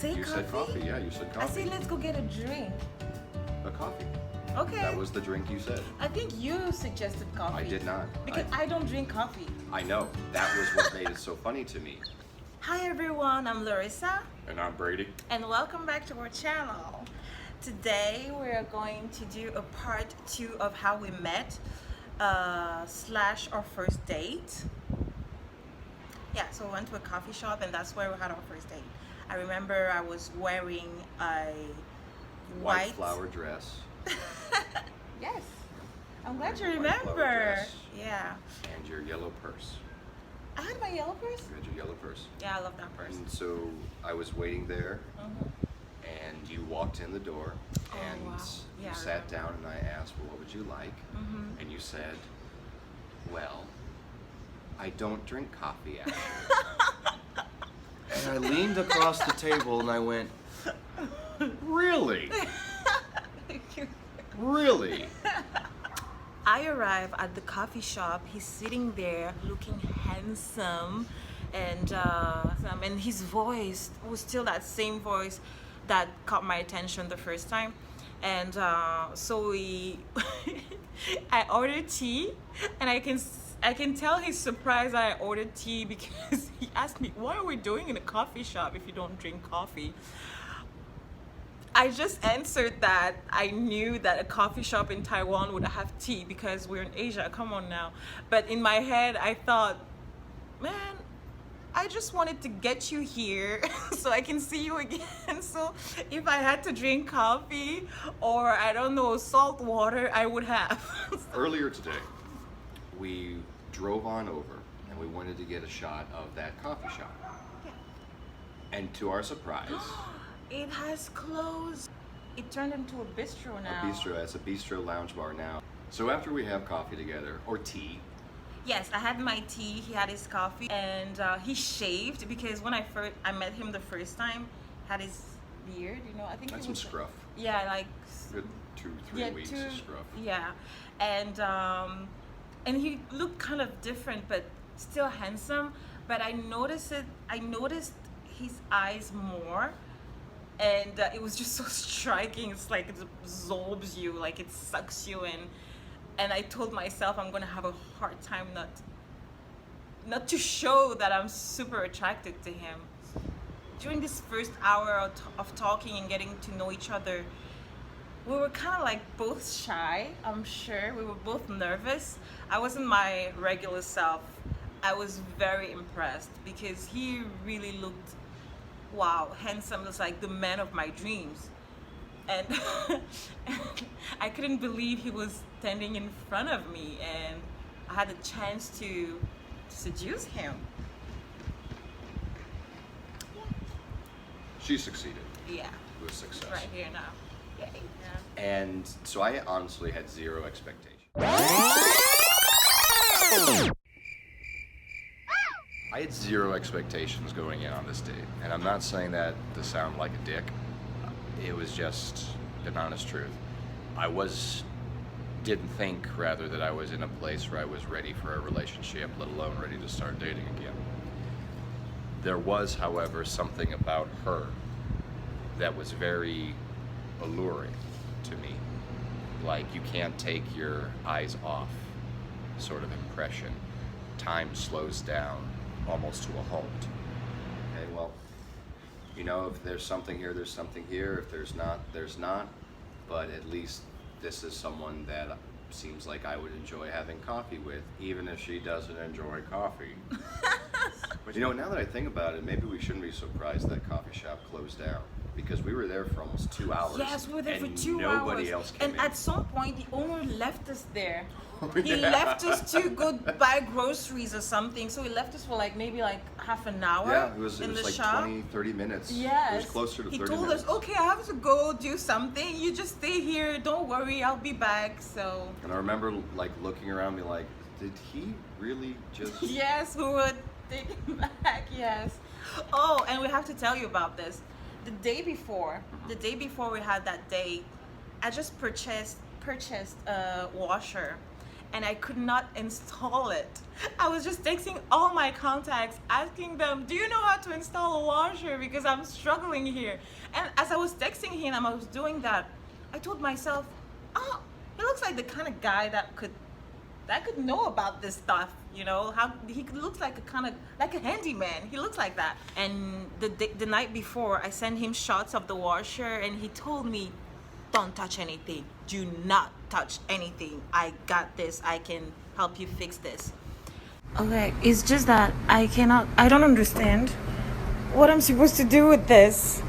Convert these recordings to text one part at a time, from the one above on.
say You coffee? said coffee, yeah, you said I coffee. said let's go get a drink. A coffee. Okay. That was the drink you said. I think you suggested coffee. I did not. Because I don't drink coffee. I know. That was what made it so funny to me. Hi everyone, I'm Larissa. And I'm Brady. And welcome back to our channel. Today we're going to do a part 2 of how we met slash our first date. Yeah, so we went to a coffee shop and that's where we had our first date. I remember I was wearing a White flower dress. Yes, I'm glad you White flower remember. dress. Yeah. And your yellow purse. I had my yellow purse? You had your yellow purse. Yeah, I love that purse. And so I was waiting there, Mhm. and you walked in the door, Oh, and wow. Yeah, you I sat remember. down, and I asked, well, what would you like? Mhm. And you said, well, I don't drink coffee, actually. And I leaned across the table, and I went, really? Really? I arrive at the coffee shop. He's sitting there looking handsome, and his voice was still that same voice that caught my attention the first time. And so we, I ordered tea, and I can tell he's surprised that I ordered tea because he asked me, "What are we doing in a coffee shop if you don't drink coffee?" I just answered that I knew that a coffee shop in Taiwan would have tea because we're in Asia, come on now. But in my head, I thought, man, I just wanted to get you here so I can see you again. So if I had to drink coffee or, I don't know, salt water, I would have. Earlier today, we drove on over, and we wanted to get a shot of that coffee shop. Yeah. And to our surprise, It has closed. It turned into a bistro now. it's a bistro lounge bar now. So after we have coffee together, or tea, Yes, I had my tea, he had his coffee, and he shaved because when I met him the first time, had his beard, you know, I think that's he some was, scruff. Yeah, like Good 2-3 weeks of scruff. Yeah, and he looked kind of different, but still handsome. But I noticed his eyes more, and it was just so striking. It's like it absorbs you, like it sucks you in. And I told myself I'm gonna have a hard time not to show that I'm super attracted to him. During this first hour of talking and getting to know each other, we were kind of like both shy, I'm sure. We were both nervous. I wasn't my regular self. I was very impressed because he really looked, wow, handsome. It was like the man of my dreams. And I couldn't believe he was standing in front of me, and I had a chance to seduce him. She succeeded. Yeah, It was success. right here now. Yay. Yeah. And so I honestly had zero expectations. I had zero expectations going in on this date. And I'm not saying that to sound like a dick. It was just an honest truth. Didn't think rather that I was in a place where I was ready for a relationship, let alone ready to start dating again. There was, however, something about her that was very alluring to me. Like you can't take your eyes off sort of impression. Time slows down almost to a halt. Okay, well, you know, if there's something here, there's something here. If there's not, there's not. But at least this is someone that seems like I would enjoy having coffee with, even if she doesn't enjoy coffee. But you know, now that I think about it, maybe we shouldn't be surprised that coffee shop closed down, because we were there for almost 2 hours. Yes, we were there for 2 hours. Nobody else came and in. at some point, the owner left us there. He Yeah. left us to go buy groceries or something. So he left us for like maybe like half an hour Yeah, it was in the like shop. 20, 30 minutes. Yes. It was closer to 30 He told minutes. us, okay, I have to go do something. You just stay here. Don't worry, I'll be back. So And I remember like looking around, being like, did he really just? yes, we were taken back. Yes. Oh, and we have to tell you about this. The day before we had that date, I just purchased a washer. and I could not install it. I was just texting all my contacts, asking them, do you know how to install a washer? Because I'm struggling here. And as I was texting him and I was doing that, I told myself, oh, he looks like the kind of guy that could know about this stuff, you know, how he looks like a kind of like a handyman. He looks like that. And the night before, I sent him shots of the washer, and he told me, don't touch anything. Do not touch anything. I got this. I can help you fix this. Okay, it's just that I don't understand what I'm supposed to do with this.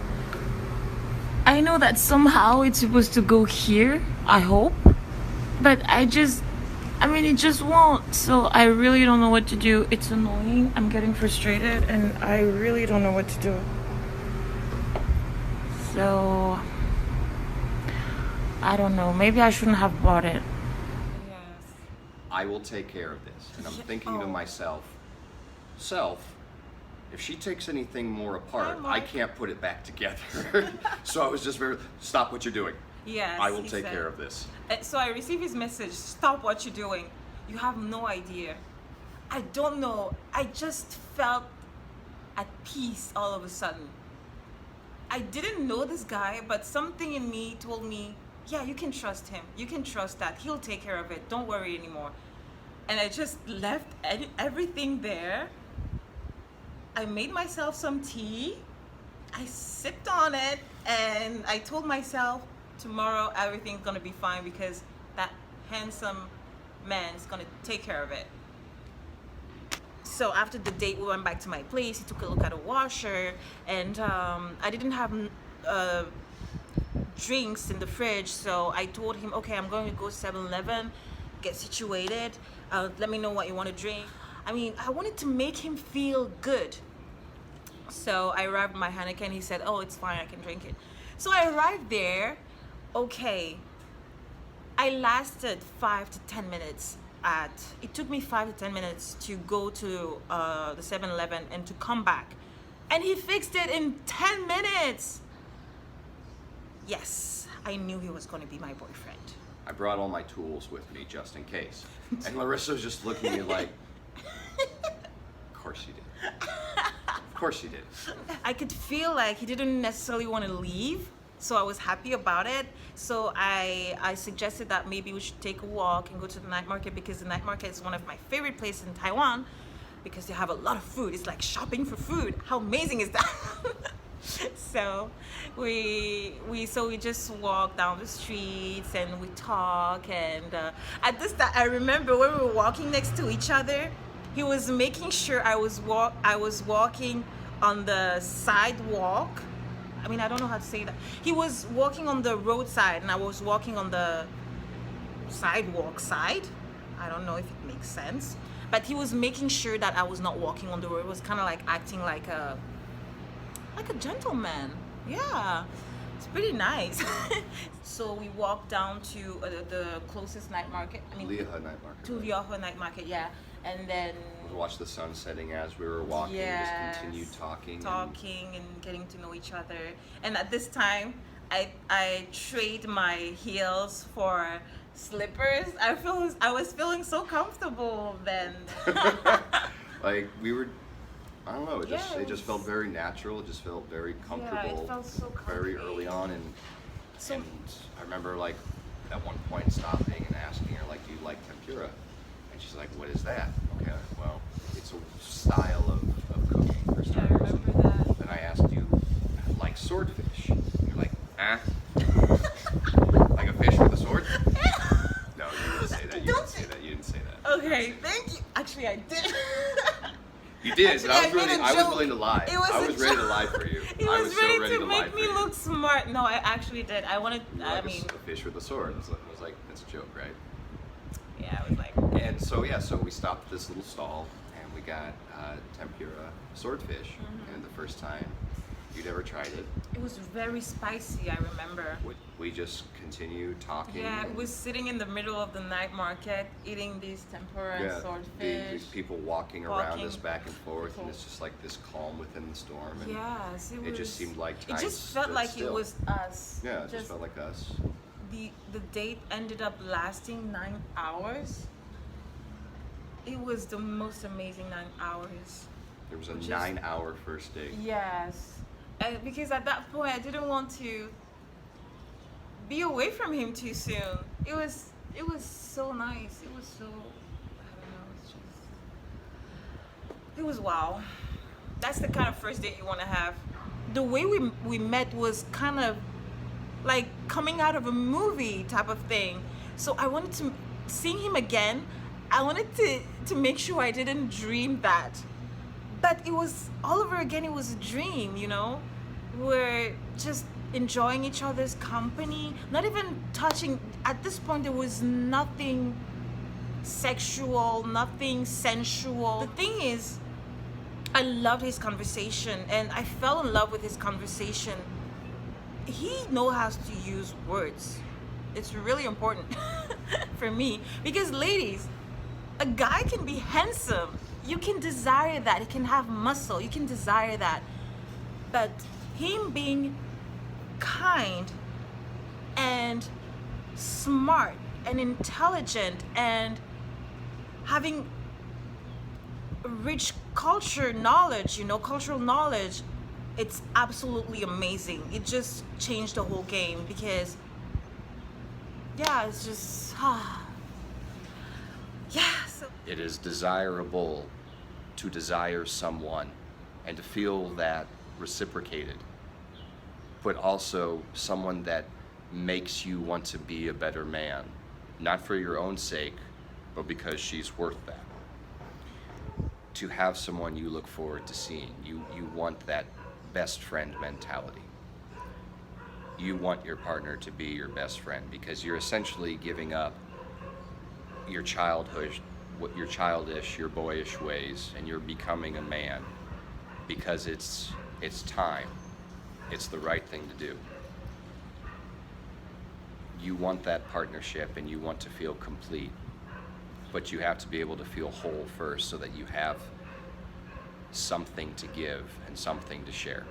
I know that somehow it's supposed to go here, I hope, but it just won't. So I really don't know what to do. It's annoying. I'm getting frustrated, and I really don't know what to do. So I don't know. Maybe I shouldn't have bought it. Yes. I will take care of this. And I'm thinking to myself, if she takes anything more apart, I can't put it back together. So I was just stop what you're doing. Yes. I will take care of this. So I received his message, stop what you're doing. You have no idea. I don't know. I just felt at peace all of a sudden. I didn't know this guy, but something in me told me, yeah, you can trust him. You can trust that. He'll take care of it. Don't worry anymore. And I just left everything there. I made myself some tea. I sipped on it, and I told myself, tomorrow everything's gonna be fine because that handsome man is gonna take care of it. So after the date, we went back to my place. He took a look at a washer, and I didn't have drinks in the fridge, so I told him, okay, I'm going to go 7-Eleven, get situated, let me know what you want to drink. I mean, I wanted to make him feel good. So I arrived at my Heineken. He said, oh, it's fine, I can drink it. So I arrived there. Okay, I lasted 5 to 10 minutes it took me 5 to 10 minutes to go to the 7-Eleven and to come back, and he fixed it in 10 minutes. Yes, I knew he was going to be my boyfriend. I brought all my tools with me just in case. And Larissa was just looking at me like, of course you did. Of course you did. I could feel like he didn't necessarily want to leave, so I was happy about it. So I suggested that maybe we should take a walk and go to the night market, because the night market is one of my favorite places in Taiwan because they have a lot of food. It's like shopping for food. How amazing is that? So we just walk down the streets and we talk, and at this time I remember when we were walking next to each other, he was making sure I was walking on the sidewalk. I mean, I don't know how to say that. He was walking on the roadside and I was walking on the sidewalk side. I don't know if it makes sense, but he was making sure that I was not walking on the road. It was kind of like acting like a gentleman. Yeah, it's pretty nice. So we walked down to the closest night market. I mean, Liaha night market. To Liaha night market, yeah. And then we watched the sun setting as we were walking. Yes, just continued talking and getting to know each other. And at this time, I trade my heels for slippers. I was feeling so comfortable then. Like we were, I don't know. It just felt very natural. It just felt very comfortable. Yeah, it felt so comfy. Very early on, and I remember like at one point stopping and asking her like, "Do you like tempura?" And she's like, "What is that?" Okay, well, it's a style of cooking for starters. Yeah, I remember that. Then I asked you, like swordfish. You're like, like a fish with a sword? No, you didn't say that. You didn't say that. Okay, thank you. Actually, I did. You did, Actually, but I was willing to lie. I was ready to lie for you. He I was so ready to lie make for me you. look smart. No, I actually did. I wanted. A fish with a sword. It was like, that's a joke, right? Yeah, I was like. And so we stopped at this little stall and we got tempura swordfish. And the first time you'd ever tried it. It was very spicy, I remember. We just continued talking. Yeah, we was sitting in the middle of the night market eating these tempura and swordfish. These people walking around us back and forth, and it's just like this calm within the storm. And yes, it just seemed like time it just felt like still. it was us. Yeah, it just felt like us. The date ended up lasting 9 hours. It was the most amazing 9 hours. There was a Which is- 9-hour first date. Yes. And because at that point I didn't want to be away from him too soon. It was so nice. It was so, I don't know, it's just, it was wow. That's the kind of first date you want to have. The way we met was kind of like coming out of a movie type of thing. So I wanted to, seeing him again, I wanted to make sure I didn't dream that. But it was all over again, it was a dream, you know? We're just enjoying each other's company, not even touching. At this point, there was nothing sexual, nothing sensual. The thing is, I loved his conversation and I fell in love with his conversation. He knows how to use words. It's really important for me because, ladies, a guy can be handsome. You can desire that. He can have muscle. You can desire that. But him being kind and smart and intelligent and having rich cultural knowledge, it's absolutely amazing. It just changed the whole game because, yeah, it's just, yeah. So It is desirable to desire someone and to feel that reciprocated, but also someone that makes you want to be a better man, not for your own sake, but because she's worth that. To have someone you look forward to seeing, you want that best friend mentality. You want your partner to be your best friend because you're essentially giving up your childhood, your childish, your boyish ways, and you're becoming a man because it's time. It's the right thing to do. You want that partnership and you want to feel complete, but you have to be able to feel whole first so that you have something to give and something to share.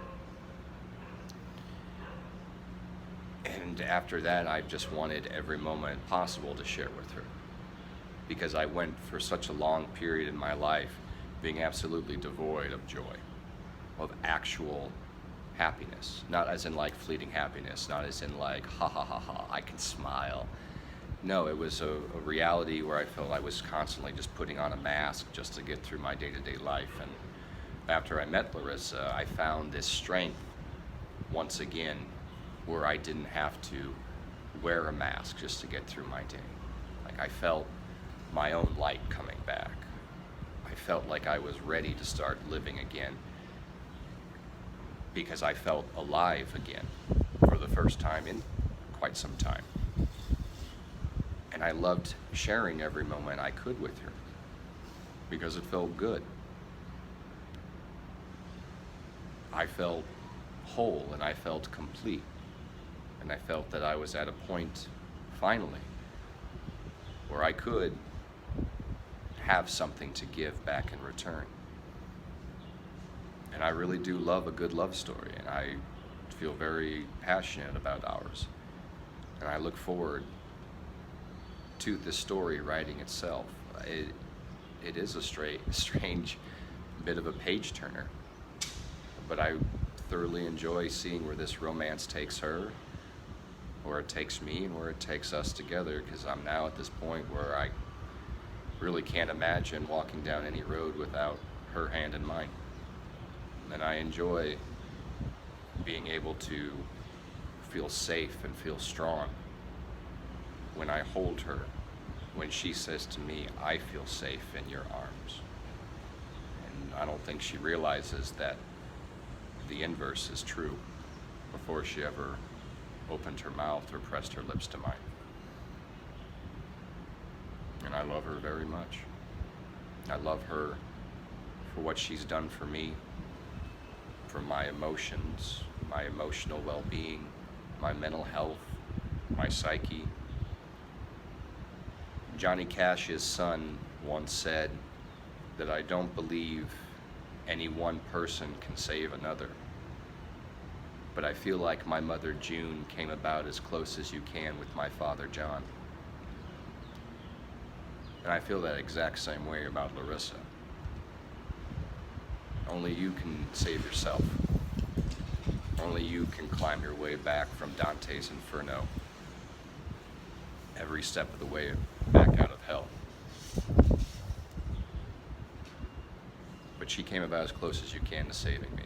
And after that, I just wanted every moment possible to share with her, because I went for such a long period in my life being absolutely devoid of joy, of actual happiness. Not as in like fleeting happiness, not as in like, ha ha ha ha, I can smile. No, it was a reality where I felt I was constantly just putting on a mask just to get through my day-to-day life. And after I met Larissa, I found this strength once again where I didn't have to wear a mask just to get through my day. Like I felt my own light coming back. I felt like I was ready to start living again because I felt alive again for the first time in quite some time. And I loved sharing every moment I could with her because it felt good. I felt whole and I felt complete. And I felt that I was at a point, finally, where I could have something to give back in return. And I really do love a good love story, and I feel very passionate about ours. And I look forward to the story writing itself. It is a strange bit of a page turner, but I thoroughly enjoy seeing where this romance takes her, where it takes me, and where it takes us together, because I'm now at this point where I really can't imagine walking down any road without her hand in mine. And I enjoy being able to feel safe and feel strong when I hold her, when she says to me, I feel safe in your arms. And I don't think she realizes that the inverse is true before she ever opened her mouth or pressed her lips to mine. And I love her very much. I love her for what she's done for me, for my emotions, my emotional well-being, my mental health, my psyche. Johnny Cash's son once said that I don't believe any one person can save another. But I feel like my mother June came about as close as you can with my father John. And I feel that exact same way about Larissa. Only you can save yourself. Only you can climb your way back from Dante's Inferno, every step of the way back out of hell. But she came about as close as you can to saving me.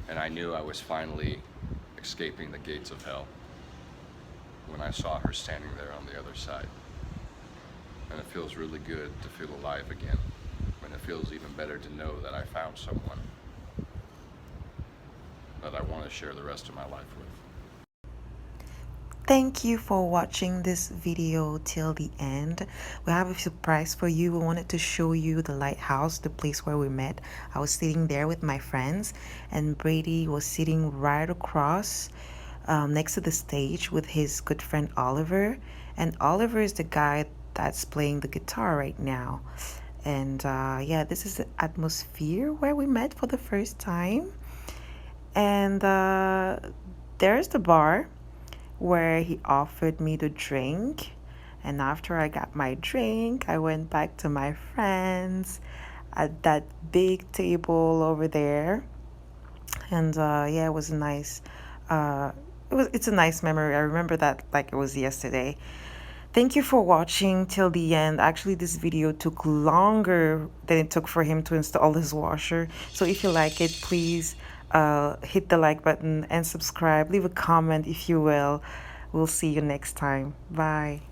And I knew I was finally escaping the gates of hell when I saw her standing there on the other side. And it feels really good to feel alive again. And it feels even better to know that I found someone that I want to share the rest of my life with. Thank you for watching this video till the end. We have a surprise for you. We wanted to show you the lighthouse, the place where we met. I was sitting there with my friends, and Brady was sitting right across next to the stage with his good friend Oliver. And Oliver is the guy that's playing the guitar right now. And yeah, this is the atmosphere where we met for the first time. And there's the bar where he offered me the drink. And after I got my drink, I went back to my friends at that big table over there. And yeah, it was nice. It's a nice memory. I remember that like it was yesterday. Thank you for watching till the end. Actually, this video took longer than it took for him to install his washer. So if you like it, please hit the like button and subscribe. Leave a comment if you will. We'll see you next time. Bye.